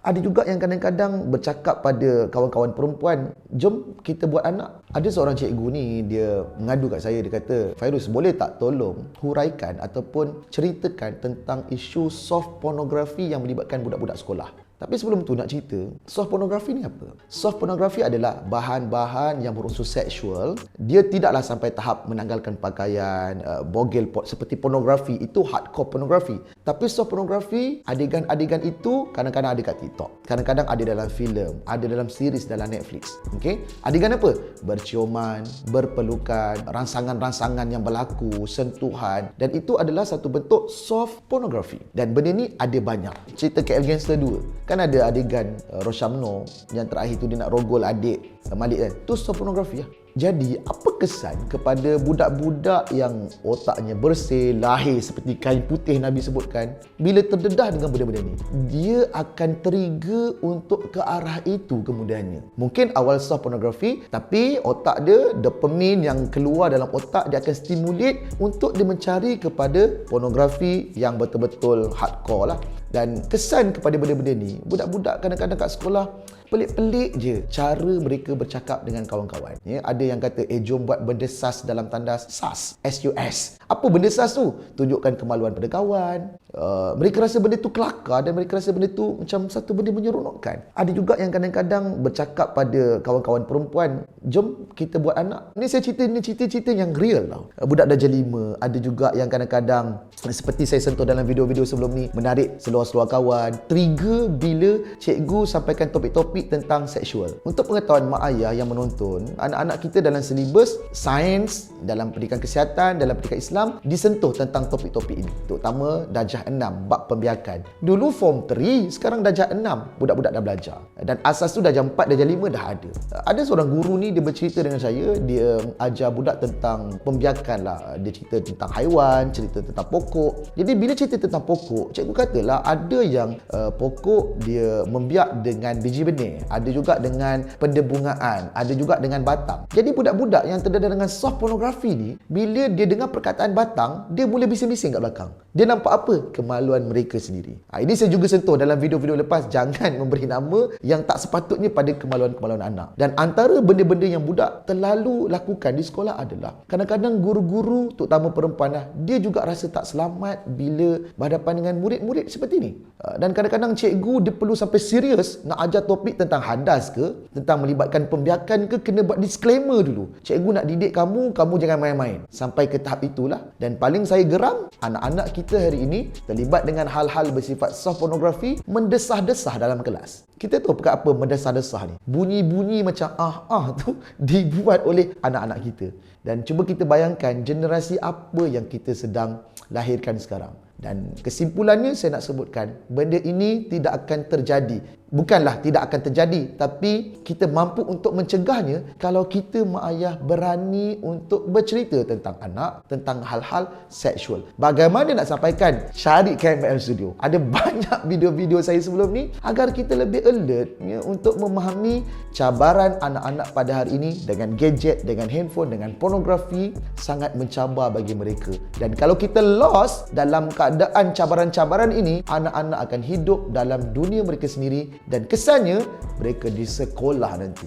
Ada juga yang kadang-kadang bercakap pada kawan-kawan perempuan, jom kita buat anak. Ada seorang cikgu ni, dia mengadu kat saya, dia kata, Fairuz, boleh tak tolong huraikan ataupun ceritakan tentang isu soft pornografi yang melibatkan budak-budak sekolah. Tapi sebelum tu nak cerita, soft pornografi ni apa? Soft pornografi adalah bahan-bahan yang berunsur seksual. Dia tidaklah sampai tahap menanggalkan pakaian, bogel seperti pornografi. Itu hardcore pornografi. Tapi soft pornografi, adegan-adegan itu kadang-kadang ada kat TikTok. Kadang-kadang ada dalam filem, ada dalam series dalam Netflix. Okay? Adegan apa? Berciuman, berpelukan, rangsangan-rangsangan yang berlaku, sentuhan. Dan itu adalah satu bentuk soft pornografi. Dan benda ni ada banyak. Cerita KL Gangster 2. Kan ada adegan Roshamno yang terakhir tu dia nak rogol adik Malik kan. Tu soft pornografi lah. Jadi, apa kesan kepada budak-budak yang otaknya bersih, lahir seperti kain putih Nabi sebutkan, bila terdedah dengan benda-benda ni? Dia akan trigger untuk ke arah itu kemudiannya. Mungkin awal soft pornografi, tapi otak dia, dopamin yang keluar dalam otak, dia akan stimulate untuk dia mencari kepada pornografi yang betul-betul hardcore lah. Dan kesan kepada benda-benda ni, budak-budak kadang-kadang kat sekolah, pelik-pelik je cara mereka bercakap dengan kawan-kawan. Ya, ada yang kata, jom buat benda sas dalam tanda SAS, SUS. Apa benda sas tu? Tunjukkan kemaluan pada kawan. Mereka rasa benda tu kelakar dan mereka rasa benda tu macam satu benda menyeronokkan. Ada juga yang kadang-kadang bercakap pada kawan-kawan perempuan, jom kita buat anak. Ni saya cerita, ni cerita-cerita yang real tau. Budak darjah 5. Ada juga yang kadang-kadang, seperti saya sentuh dalam video-video sebelum ni, menarik seluar-seluar kawan. Trigger bila cikgu sampaikan topik-topik tentang seksual. Untuk pengetahuan mak ayah yang menonton, anak-anak kita dalam silibus sains, dalam pendidikan kesihatan, dalam pendidikan Islam, disentuh tentang topik-topik ini. Terutama darjah 6, bab pembiakan. Dulu form 3, sekarang darjah 6, budak-budak dah belajar. Dan asas tu darjah 4, darjah 5 dah ada. Ada seorang guru ni, dia bercerita dengan saya, dia ajar budak tentang pembiakan lah. Dia cerita tentang haiwan, cerita tentang pokok. Jadi bila cerita tentang pokok, cikgu katalah ada yang pokok dia membiak dengan biji benih, ada juga dengan pendebungaan, ada juga dengan batang. Jadi budak-budak yang terdedah dengan soft pornografi ni, bila dia dengar perkataan batang, dia mula bising-bising kat belakang. Dia nampak apa? Kemaluan mereka sendiri. Ini saya juga sentuh dalam video-video lepas, jangan memberi nama yang tak sepatutnya pada kemaluan-kemaluan anak. Dan antara benda-benda yang budak terlalu lakukan di sekolah adalah, kadang-kadang guru-guru, terutama perempuan lah, dia juga rasa tak selamat bila berhadapan dengan murid-murid seperti ni. Dan kadang-kadang cikgu dia perlu sampai serius nak ajar topik tentang hadas ke, tentang melibatkan pembiakan ke, kena buat disclaimer dulu. Cikgu nak didik kamu, kamu jangan main-main. Sampai ke tahap itulah. Dan paling saya geram, anak-anak kita hari ini terlibat dengan hal-hal bersifat soft pornografi, mendesah-desah dalam kelas. Kita tahu perkara apa mendesah-desah ni? Bunyi-bunyi macam tu dibuat oleh anak-anak kita. Dan cuba kita bayangkan generasi apa yang kita sedang lahirkan sekarang. Dan kesimpulannya saya nak sebutkan, benda ini tidak akan terjadi. Bukanlah tidak akan terjadi, tapi kita mampu untuk mencegahnya kalau kita mak ayah berani untuk bercerita tentang anak, tentang hal-hal seksual. Bagaimana nak sampaikan? Cari KML Studio. Ada banyak video-video saya sebelum ni agar kita lebih alert ya, untuk memahami cabaran anak-anak pada hari ini dengan gadget, dengan handphone, dengan pornografi sangat mencabar bagi mereka. Dan kalau kita lost dalam keadaan cabaran-cabaran ini, anak-anak akan hidup dalam dunia mereka sendiri dan kesannya mereka di sekolah nanti.